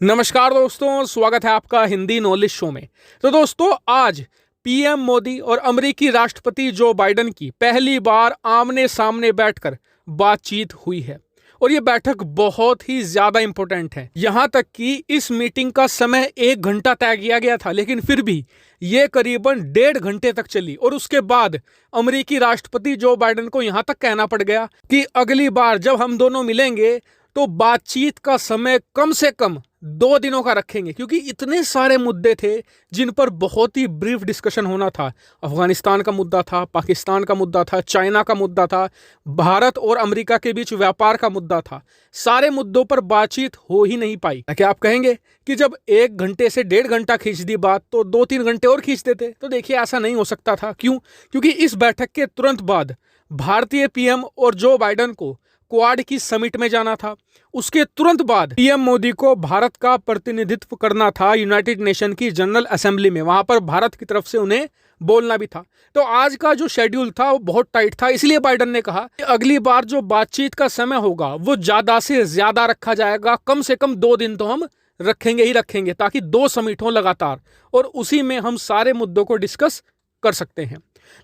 नमस्कार दोस्तों, स्वागत है आपका हिंदी नॉलेज शो में। तो दोस्तों, आज पीएम मोदी और अमेरिकी राष्ट्रपति जो बाइडेन की पहली बार आमने सामने बैठकर बातचीत हुई है और ये बैठक बहुत ही ज्यादा इंपॉर्टेंट है। यहां तक कि इस मीटिंग का समय 1 घंटा तय किया गया था, लेकिन फिर भी ये करीबन 1.5 घंटे तक चली और उसके बाद अमेरिकी राष्ट्रपति जो बाइडेन को यहां तक कहना पड़ गया कि अगली बार जब हम दोनों मिलेंगे तो बातचीत का समय कम से कम 2 दिनों का रखेंगे, क्योंकि इतने सारे मुद्दे थे जिन पर बहुत ही ब्रीफ डिस्कशन होना था। अफगानिस्तान का मुद्दा था, पाकिस्तान का मुद्दा था, चाइना का मुद्दा था, भारत और अमेरिका के बीच व्यापार का मुद्दा था। सारे मुद्दों पर बातचीत हो ही नहीं पाई। क्या आप कहेंगे कि जब 1 घंटे से 1.5 घंटा खींच दी बात तो 2-3 घंटे और खींच देते? तो देखिए, ऐसा नहीं हो सकता था। क्यों? क्योंकि इस बैठक के तुरंत बाद भारतीय पीएम और जो बाइडेन को क्वाड की समिट में जाना था। उसके तुरंत बाद पीएम मोदी को भारत का प्रतिनिधित्व करना था यूनाइटेड नेशन की जनरल असेंबली में। वहां पर भारत की तरफ से उन्हें बोलना भी था। तो आज का जो शेड्यूल था वो बहुत टाइट था, इसलिए बाइडेन ने कहा कि अगली बार जो बातचीत का समय होगा वो ज्यादा से ज्यादा रखा जाएगा। कम से कम 2 दिन तो हम रखेंगे ही रखेंगे, ताकि 2 समिट हो लगातार और उसी में हम सारे मुद्दों को डिस्कस कर सकते हैं।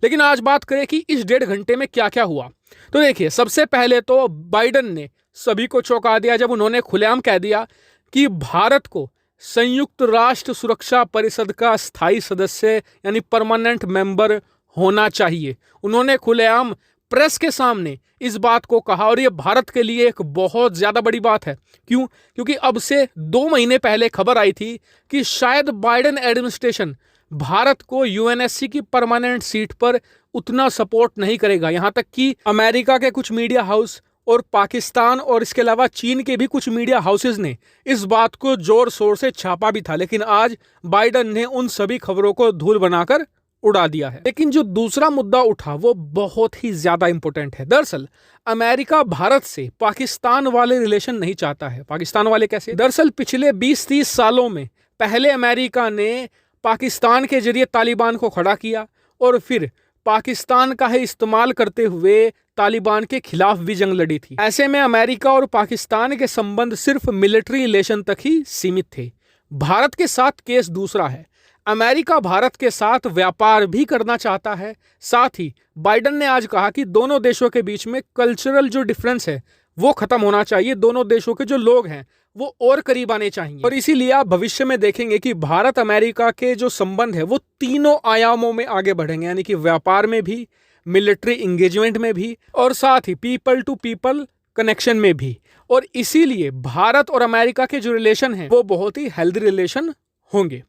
लेकिन आज बात करें कि इस 1.5 घंटे में क्या क्या हुआ। तो देखिए, सबसे पहले तो बाइडेन ने सभी को चौंका दिया जब उन्होंने खुलेआम कह दिया कि भारत को संयुक्त राष्ट्र सुरक्षा परिषद का स्थायी सदस्य यानी परमानेंट मेंबर होना चाहिए। उन्होंने खुलेआम प्रेस के सामने इस बात को कहा और यह भारत के लिए एक बहुत ज्यादा बड़ी बात है। क्यों? क्योंकि अब से 2 महीने पहले खबर आई थी कि शायद बाइडेन एडमिनिस्ट्रेशन भारत को यूएनएससी की परमानेंट सीट पर उतना सपोर्ट नहीं करेगा। यहां तक कि अमेरिका के कुछ मीडिया हाउस और पाकिस्तान और इसके अलावा चीन के भी कुछ मीडिया हाउसेज ने इस बात को जोर शोर से छापा भी था, लेकिन आज बाइडेन ने उन सभी खबरों को धूल बनाकर उड़ा दिया है। लेकिन जो दूसरा मुद्दा उठा वो बहुत ही ज्यादा इंपॉर्टेंट है। दरअसल अमेरिका भारत से पाकिस्तान वाले रिलेशन नहीं चाहता है। पाकिस्तान वाले कैसे? दरअसल पिछले 20-30 सालों में पहले अमेरिका ने पाकिस्तान के जरिए तालिबान को खड़ा किया और फिर पाकिस्तान का ही इस्तेमाल करते हुए तालिबान के खिलाफ भी जंग लड़ी थी। ऐसे में अमेरिका और पाकिस्तान के संबंध सिर्फ मिलिट्री रिलेशन तक ही सीमित थे। भारत के साथ केस दूसरा है। अमेरिका भारत के साथ व्यापार भी करना चाहता है। साथ ही बाइडेन ने आज कहा कि दोनों देशों के बीच में कल्चरल जो डिफरेंस है वो खत्म होना चाहिए। दोनों देशों के जो लोग हैं वो और करीब आने चाहिए और इसीलिए आप भविष्य में देखेंगे कि भारत अमेरिका के जो संबंध है वो तीनों आयामों में आगे बढ़ेंगे, यानी कि व्यापार में भी, मिलिट्री इंगेजमेंट में भी और साथ ही पीपल टू पीपल कनेक्शन में भी। और इसीलिए भारत और अमेरिका के जो रिलेशन है वो बहुत ही हेल्दी रिलेशन होंगे।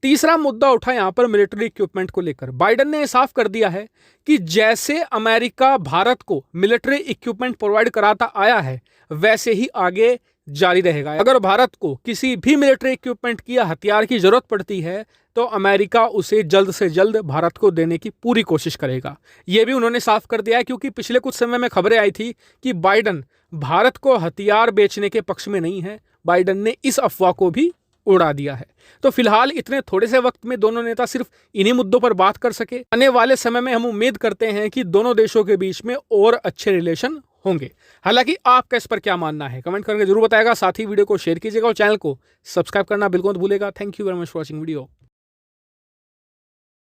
तीसरा मुद्दा उठा यहां पर मिलिट्री इक्विपमेंट को लेकर। बाइडेन ने साफ कर दिया है कि जैसे अमेरिका भारत को मिलिट्री इक्विपमेंट प्रोवाइड कराता आया है वैसे ही आगे जारी रहेगा। अगर भारत को किसी भी मिलिट्री इक्विपमेंट की या हथियार की जरूरत पड़ती है तो अमेरिका उसे जल्द से जल्द भारत को देने की पूरी कोशिश करेगा। यह भी उन्होंने साफ कर दिया है, क्योंकि पिछले कुछ समय में खबरें आई थी कि बाइडेन भारत को हथियार बेचने के पक्ष में नहीं है। बाइडेन ने इस अफवाह को भी उड़ा दिया है। तो फिलहाल इतने थोड़े से वक्त में दोनों नेता सिर्फ इन्हीं मुद्दों पर बात कर सके। आने वाले समय में हम उम्मीद करते हैं कि दोनों देशों के बीच में और अच्छे रिलेशन होंगे। हालांकि आपका इस पर क्या मानना है कमेंट करके जरूर बताएगा। साथ ही वीडियो को शेयर कीजिएगा और चैनल को सब्सक्राइब करना बिल्कुल मत भूलेगा। Thank you very much for watching video.